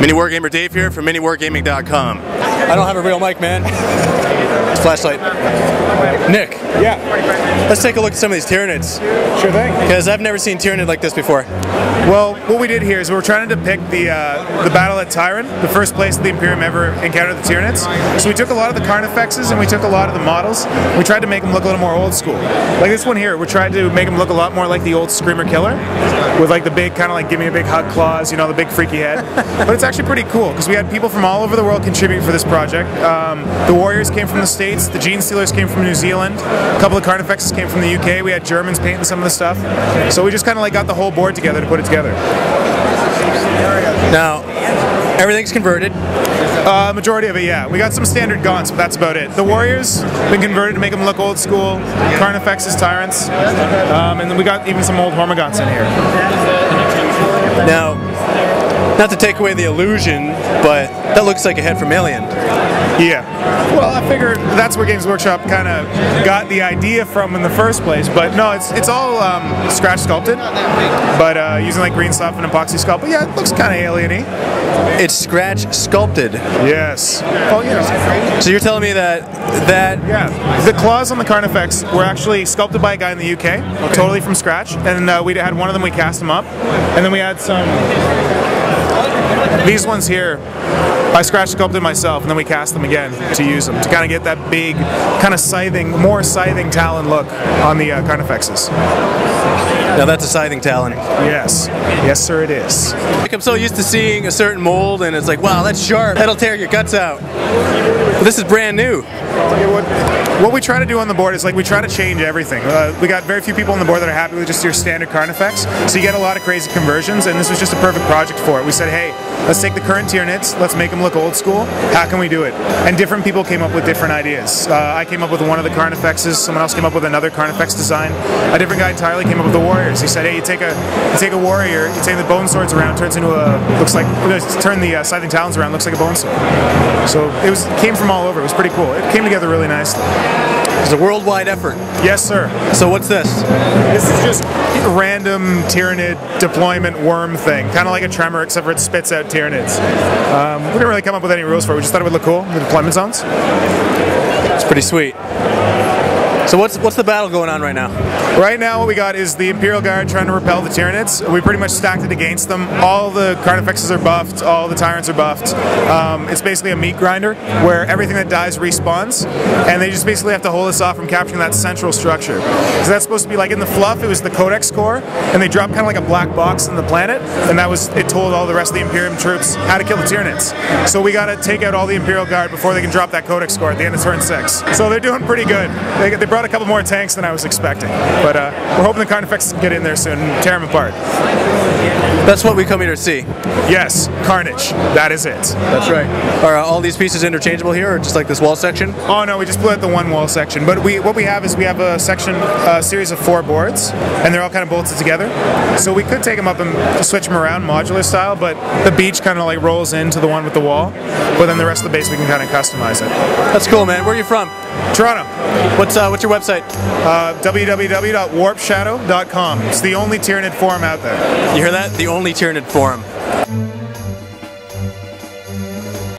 MiniWargamer Dave here from MiniWarGaming.com. I don't have a real mic, man. It's flashlight. Nick. Yeah. Let's take a look at some of these Tyranids. Sure thing. Because I've never seen Tyranid like this before. Well, what we did here is we were trying to depict the battle at Tyranid, the first place the Imperium ever encountered the Tyranids. So we took a lot of the Carnifexes and we took a lot of the models. We tried to make them look a little more old school. Like this one here, we tried to make them look a lot more like the old Screamer Killer, with like the big kind of like give me a big hug claws, you know, the big freaky head. But it's actually pretty cool because we had people from all over the world contribute for this project. The Warriors came from the States, the Gene Stealers came from New Zealand, a couple of Carnifexes came from the UK, we had Germans painting some of the stuff. So we just kind of like got the whole board together to put it together. Now, everything's converted. Majority of it, yeah. We got some standard gaunts, but that's about it. The Warriors been converted to make them look old school. Carnifexes, Tyrants, and then we got even some old Hormagaunts in here. Now, not to take away the illusion, but that looks like a head from Alien. Yeah. Well, I figured that's where Games Workshop kind of got the idea from in the first place, but no, it's all scratch sculpted, but using like green stuff and epoxy sculpt. But yeah, it looks kind of alien-y. It's scratch sculpted. Yes. Oh, you know. So you're telling me that Yeah. The claws on the Carnifex were actually sculpted by a guy in the UK, totally from scratch, and we had one of them, we cast them up, and then we had some. These ones here, I scratch sculpted myself, and then we cast them again to use them to kind of get that big, kind of scything, more scything talon look on the Carnifexes. Now that's a scything talon. Yes. Yes, sir, it is. Like I'm so used to seeing a certain mold, and it's like, wow, that's sharp. That'll tear your guts out. But this is brand new. What we try to do on the board is like we try to change everything. We got very few people on the board that are happy with just your standard Carnifex, so you get a lot of crazy conversions, and this was just a perfect project for it. We said, hey, let's take the current Tyranids, let's make them look old school. How can we do it? And different people came up with different ideas. I came up with one of the Carnifexes, someone else came up with another Carnifex design. A different guy entirely came up with the Warriors. He said, hey, you take a warrior, you take the bone swords around, turns into a, turn the scything talons around, looks like a bone sword. So it came from all over. It was pretty cool. It came together really nicely. It's a worldwide effort. Yes, sir. So what's this? This is just a random Tyranid deployment worm thing. Kind of like a tremor, except for it spits out Tyranids. We didn't really come up with any rules for it. We just thought it would look cool, the deployment zones. It's pretty sweet. So what's the battle going on right now? Right now what we got is the Imperial Guard trying to repel the Tyranids. We pretty much stacked it against them. All the Carnifexes are buffed, all the Tyrants are buffed. It's basically a meat grinder where everything that dies respawns, and they just basically have to hold us off from capturing that central structure. So that's supposed to be like in the fluff, it was the Codex core, and they dropped kind of like a black box in the planet, and it told all the rest of the Imperium troops how to kill the Tyranids. So we gotta take out all the Imperial Guard before they can drop that Codex core at the end of turn 6. So they're doing pretty good. They brought a couple more tanks than I was expecting. But we're hoping the Carnifexes can get in there soon and tear them apart. That's what we come here to see. Yes, carnage. That is it. That's right. Are all these pieces interchangeable here, or just like this wall section? Oh no, we just blew out the one wall section. But what we have is we have a section, a series of 4 boards, and they're all kind of bolted together. So we could take them up and switch them around modular style, but the beach kind of like rolls into the one with the wall. But then the rest of the base we can kind of customize it. That's cool, man. Where are you from? Toronto. What's your website? www.warpshadow.com. It's the only Tyranid forum out there. You hear that? The only Tyranid forum.